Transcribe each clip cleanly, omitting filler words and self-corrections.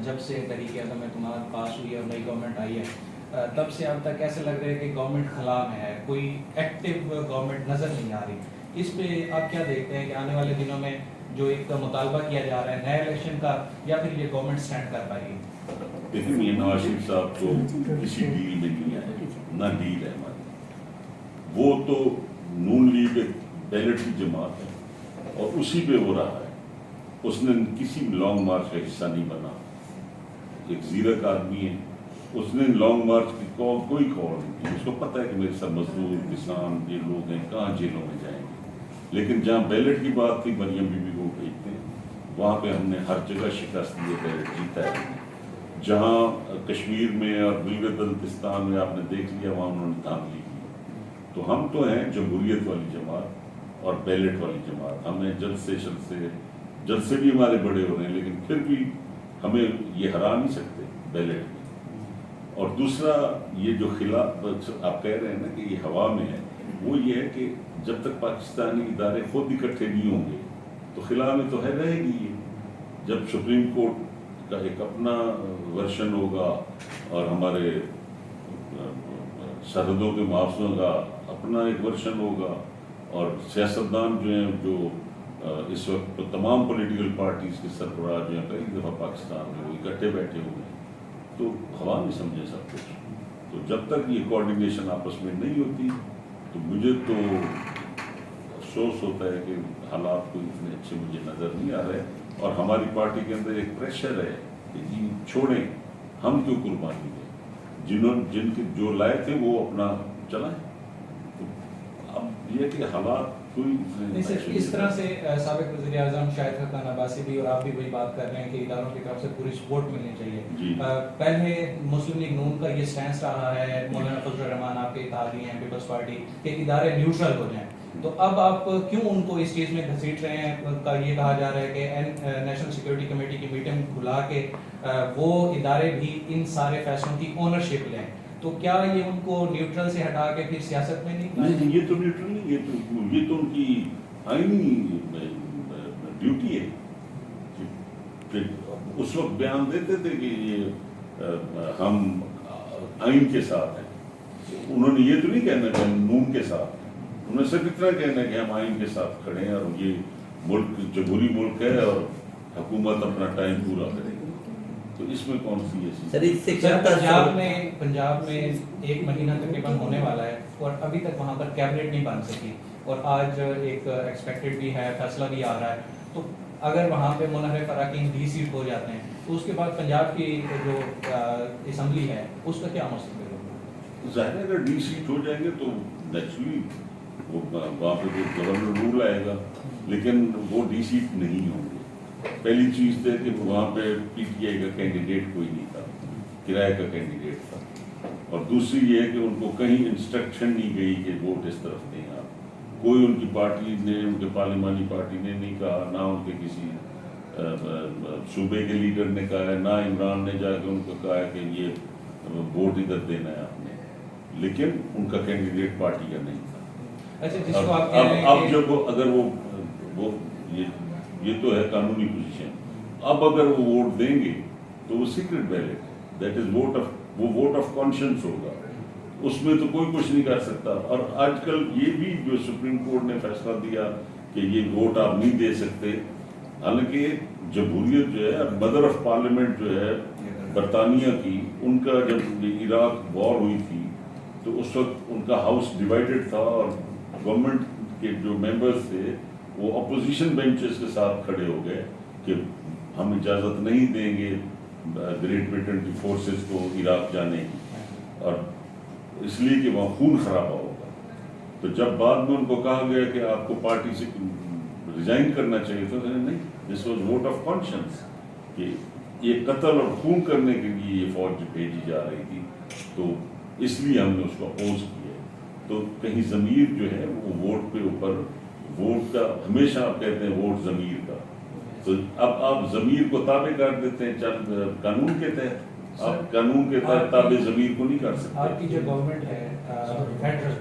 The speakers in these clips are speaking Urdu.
جب سے تحریک عدم اعتماد پاس ہوئی اور نئی گورنمنٹ آئی ہے تب سے اب تک ایسا لگ رہا ہے کہ گورنمنٹ خلا میں ہے, کوئی ایکٹیو گورنمنٹ نظر نہیں آ رہی. اس پہ آپ کیا دیکھتے ہیں کہ آنے والے دنوں میں جو ایک مطالبہ کیا جا رہا ہے نئے الیکشن کا, یا پھر یہ گورنمنٹ سٹینڈ کر پائے گی؟ دیکھیں یہ نواز شریف صاحب تو کسی ڈیل میں نہیں آئے, نہ ڈیل ہے ہماری. وہ تو نون لیگ بیلٹ کی جماعت ہے اور اسی پہ ہو رہا ہے. اس نے کسی لانگ مارچ کا حصہ نہیں بنا. ایک زیرک آدمی ہے, اس نے لانگ مارچ کی کوئی کال نہیں کی. اس کو پتہ ہے کہ میرے سب مزدور کسان یہ لوگ ہیں کہاں جیلوں میں جائیں گے. لیکن جہاں بیلٹ کی بات تھی مریم بی بی کو بھیجتے ہیں, وہاں پہ ہم نے ہر جگہ شکست دی ہے, بیلٹ جیتا ہے. جہاں کشمیر میں اور گلگت بلتستان میں آپ نے دیکھ لیا وہاں انہوں نے دھاندلی کی. تو ہم تو ہیں جمہوریت والی جماعت اور بیلٹ والی جماعت. ہمیں جلسے بھی ہمارے بڑے ہو رہے ہیں, لیکن پھر بھی ہمیں یہ ہرا نہیں سکتے بیلٹ میں. اور دوسرا یہ جو خلاف آپ کہہ رہے ہیں نا کہ یہ ہوا میں ہے, وہ یہ ہے کہ جب تک پاکستانی ادارے خود اکٹھے نہیں ہوں گے تو خلا میں تو ہے رہے گی. یہ جب سپریم کورٹ کا ایک اپنا ورژن ہوگا اور ہمارے سرحدوں کے محافظوں کا اپنا ایک ورژن ہوگا, اور سیاستدان جو ہیں جو اس وقت تمام پولیٹیکل پارٹیز کے سربراہ جو ہیں کئی دفعہ پاکستان میں وہ اکٹھے بیٹھے ہوئے ہیں, تو ہوا نہیں سمجھے سب کچھ. تو جب تک یہ کوارڈینیشن آپس میں نہیں ہوتی تو مجھے تو افسوس ہوتا ہے کہ حالات کو اتنے اچھے مجھے نظر نہیں آ رہے. اور ہماری پارٹی کے اندر ایک پریشر ہے کہ جی چھوڑیں, ہم کیوں قربانی دیں, جو لائے تھے وہ اپنا چلائیں. اب یہ کہ حالات اس طرح سے سابق وزیر اعظم شاہد خاقان عباسی بھی اور آپ بھی وہی بات کر رہے ہیں کہ اداروں کی طرف سے پوری سپورٹ ملنی چاہیے. پہلے مسلم لیگ نون کا یہ سٹینس رہا ہے, مولانا فضل الرحمان آپ کے اتحادی ہیں پیپلز پارٹی, کہ ادارے نیوٹرل ہو جائیں. تو اب آپ کیوں ان کو اس چیز میں گھسیٹ رہے ہیں؟ کا یہ کہا جا رہا ہے کہ نیشنل سیکورٹی کمیٹی کی میٹنگ بلا کے وہ ادارے بھی ان سارے فیصلوں کی اونرشپ لیں. تو کیا یہ ان کو نیوٹرل سے ہٹا کے پھر سیاست میں نہیں؟ یہ تو نیوٹرل نہیں, یہ تو ان کی آئینی ڈیوٹی ہے. اس وقت بیان دیتے تھے کہ یہ ہم آئین کے ساتھ ہیں. انہوں نے یہ تو نہیں کہنا کہ ہم نون کے ساتھ ہیں, انہوں نے صرف اتنا کہنا کہ ہم آئین کے ساتھ کھڑے ہیں اور یہ ملک جمہوری ملک ہے اور حکومت اپنا ٹائم پورا کرے گی. تو اس میں کون سی ہے؟ پنجاب میں 1 مہینہ تقریباً ہونے والا ہے اور ابھی تک وہاں پر کیبنٹ نہیں بن سکی, اور آج ایک ایکسپیکٹڈ بھی ہے, فیصلہ بھی آ رہا ہے. تو اگر وہاں پہ منحرف اراکین ڈی سیٹ ہو جاتے ہیں تو اس کے بعد پنجاب کی جو اسمبلی ہے اس کا کیا مستقبل ہوگا؟ ظاہر ہے اگر ڈی سیٹ ہو جائیں گے تو نیچرلی وہاں پہ گورنر رول آئے گا, لیکن وہ ڈی سیٹ نہیں ہوں گے. پہلی چیز ہے کہ وہاں پہ پی ٹی آئی کا کینڈیڈیٹ کوئی نہیں تھا, کرائے کا کینڈیڈیٹ تھا. اور دوسری یہ ہے کہ ان کو کہیں انسٹرکشن نہیں گئی کہ ووٹ اس طرف دیں آپ. کوئی ان کی پارٹی نے, ان کے پارلیمانی پارٹی نے نہیں کہا, نہ ان کے کسی صوبے کے لیڈر نے کہا ہے, نہ عمران نے جا کے ان کو کہا ہے کہ یہ ووٹ ادھر دینا ہے آپ نے. لیکن ان کا کینڈیڈیٹ پارٹی کا نہیں تھا. اب جب اگر وہ یہ تو ہے قانونی پوزیشن, اب اگر وہ ووٹ دیں گے تو وہ سیکرٹ بیلٹ ہے, that is vote of conscience ہوگا, اس میں تو کوئی کچھ نہیں کر سکتا. اور آج کل یہ بھی جو سپریم کورٹ نے فیصلہ دیا کہ یہ ووٹ آپ نہیں دے سکتے, حالانکہ جمہوریت جو ہے مدر آف پارلیمنٹ جو ہے برطانیہ کی, ان کا جب عراق وار ہوئی تھی تو اس وقت ان کا ہاؤس ڈیوائیڈڈ تھا اور گورنمنٹ کے جو ممبرز تھے وہ اپوزیشن بینچز کے ساتھ کھڑے ہو گئے کہ ہم اجازت نہیں دیں گے گریٹ برٹن کی فورسز کو عراق جانے کی, اور اس لیے کہ وہاں خون خرابہ ہوگا. تو جب بعد میں ان کو کہا گیا کہ آپ کو پارٹی سے ریزائن کرنا چاہیے تو نہیں, this was vote of conscience, کہ یہ قتل اور خون کرنے کے لیے یہ فوج بھیجی جا رہی تھی, تو اس لیے ہم نے اس کو اپوز کیا. تو کہیں ضمیر جو ہے وہ ووٹ پہ اوپر, ووٹ کا ہمیشہ آپ کہتے ہیں ووٹ ضمیر کا, تو اب آپ ضمیر کو تابع کر دیتے ہیں چند قانون کے تحت. آپ قانون کے تحت تابع ضمیر کو نہیں کر سکتے. آپ کی جو گورنمنٹ ہے فیڈرل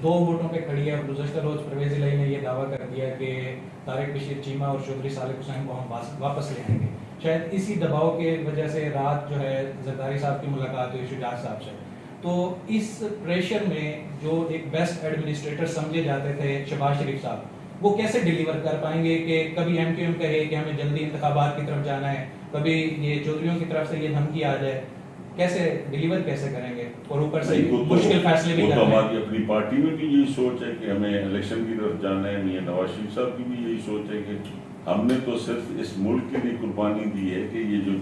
2 ووٹوں پہ کھڑی ہے, اور گزشتہ روز پرویز الہی نے یہ دعویٰ کر دیا کہ طارق بشیر چیمہ اور چودھری صالح حسین کو ہم واپس لے آئیں گے. شاید اسی دباؤ کے وجہ سے رات جو ہے زرداری صاحب کی ملاقات ہوئی شجاعت صاحب سے. تو اس پریشر میں جو ایک بیسٹ ایڈمنسٹریٹر سمجھے جاتے تھے شہباز شریف صاحب، وہ کیسے ڈیلیور کر پائیں گے کہ کبھی ایم کیو ایم کہے کہ ہمیں جلدی انتخابات کی طرف جانا ہے، کبھی یہ چودھریوں کی طرف سے یہ دھمکی آ جائے، کیسے ڈیلیور کیسے کریں گے؟ اور اوپر سے مشکل فیصلے بھی وہ کرنے تو ہیں. ہماری اپنی پارٹی میں بھی یہی سوچ ہے کہ ہمیں الیکشن کی طرف جانا ہے. میاں نواز شریف صاحب کی بھی یہی سوچ ہے کہ ہم نے تو صرف اس ملک کے لیے قربانی دی ہے کہ یہ جو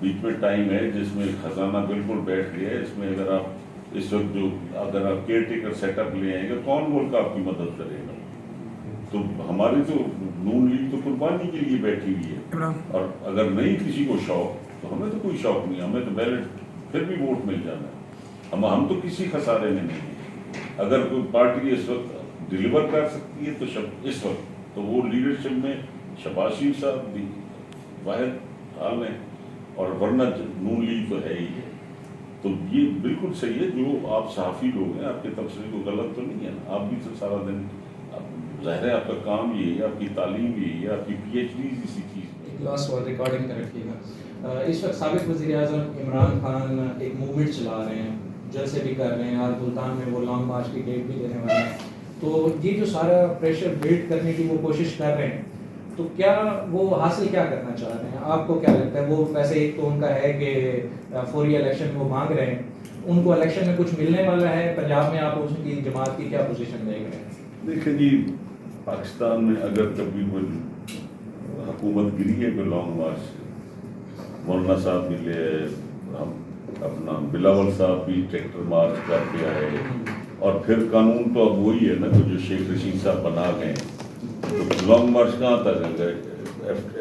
بیچ میں ٹائم ہے جس میں خزانہ بالکل بیٹھ گیا ہے، اس میں اگر آپ اس وقت اگر آپ کیئر ٹیکر سیٹ اپ لے آئیں گے کون ملک آپ کی مدد کرے گا؟ تو ہماری تو نون لیگ تو قربانی کے لیے بیٹھی ہوئی ہے، اور اگر نہیں کسی کو شوق تو ہمیں تو کوئی شوق نہیں، ہمیں تو بیلٹ پھر بھی ووٹ مل جانا ہے. ہم تو کسی خسارے میں نہیں ہیں. اگر کوئی پارٹی اس وقت ڈیلیور کر سکتی ہے تو اس وقت تو وہ لیڈرشپ میں شہباز شریف صاحب بھی واحد حال ہیں، اور ورنہ نون لیگ تو ہے ہی ہے. تو یہ بالکل صحیح ہے جو آپ صحافی لوگ ہیں، آپ کے تبصرے کو غلط تو نہیں ہے نا. آپ بھی تو سارا دن ظاہر ہے آپ کا کام یہی ہے، آپ کی تعلیم یہی ہے، آپ کی پی ایچ ڈی اسی چیز میں. لاسٹ وار ریکارڈنگ کر رکھیے گا. اس وقت سابق وزیر اعظم عمران خان ایک موومنٹ چلا رہے ہیں، جلسے بھی کر رہے ہیں، آج ملتان میں وہ لانگ مارچ کی ڈیٹ بھی دینے والے ہیں. تو یہ جو سارا پریشر بلڈ کرنے کی وہ کوشش کر رہے ہیں، تو کیا وہ حاصل کیا کرنا چاہ رہے ہیں؟ آپ کو کیا لگتا ہے؟ وہ ویسے ایک تو ان کا ہے کہ فوری الیکشن وہ مانگ رہے ہیں، ان کو الیکشن میں کچھ ملنے والا ہے؟ پنجاب میں آپ اس کی جماعت کی کیا پوزیشن دیکھ رہے ہیں؟ دیکھیں جی، پاکستان میں اگر کبھی کوئی حکومت گری ہے کوئی لانگ مارچ سے، مولانا صاحب ملے، ہم اپنا بلاول صاحب بھی ٹریکٹر مارچ کر کے آئے، اور پھر قانون تو اب وہی ہے نا جو شیخ رشید صاحب بنا گئے. تو لانگ مارچ کہاں تک ہے؟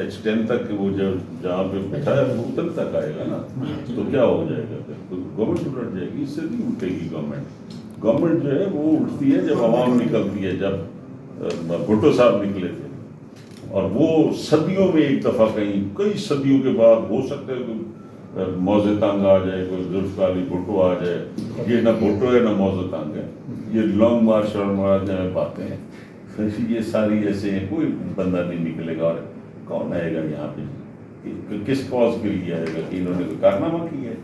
H10 تک وہ جہاں پہ بٹھایا وہ ادھر تک آئے گا نا. تو کیا ہو جائے گا پھر؟ گورنمنٹ الٹ جائے گی. اس سے نہیں اٹھے گی گورنمنٹ جو ہے وہ اٹھتی ہے جب عوام نکلتی ہے. جب بھٹو صاحب نکلے تھے، اور وہ صدیوں میں ایک دفعہ کئی صدیوں کے بعد ہو سکتا ہے کوئی موزے تنگ آ جائے، کوئی ذوالفقار علی بھٹو آ جائے. یہ نہ بھٹو ہے نہ موزے تنگ ہے، یہ لانگ مارچ اور مارچ باتیں ہیں. یہ ساری ایسے ہیں، کوئی بندہ نہیں نکلے گا. اور کون آئے گا یہاں پہ؟ کس کاز کے لیے آئے گا؟ کہ انہوں نے کوئی کارنامہ کیا ہے؟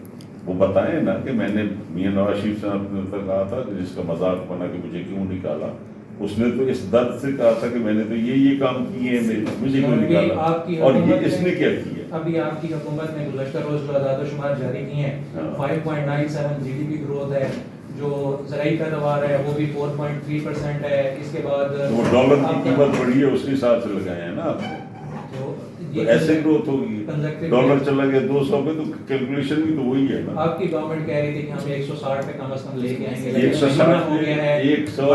وہ بتائیں نا کہ میں نے میاں نواز شریف صاحب نے کہا تھا کہ جس کا مذاق بنا کہ مجھے کیوں نکالا، اس نے تو اس درد سے کہا تھا کہ میں نے تو یہ کام کیے ہیں، مجھے کیوں نکالا. اور یہ اس نے کیا کیا؟ ابھی آپ کی حکومت نے گزشتہ روز جو اعداد و شمار جاری کیے ہیں، 5.97 جی ڈی پی گروتھ ہے، جو زرعی پیداوار ہے وہ بھی 4.3% ہے. اس کے بعد وہ ڈالر کی قیمت بڑھی ہے، اس کے حساب سے لگائے ہیں نا آپ نے. تو ایسے گروتھ ہوگی. ڈالر چلا گیا 200 پہ تو کیلکولیشن بھی تو وہی ہے نا. آپ کی گورنمنٹ کہہ رہی تھی کہ ہم 160 پہ کم از کم لے کے آئیں گے، 160 ہو گیا ہے، 100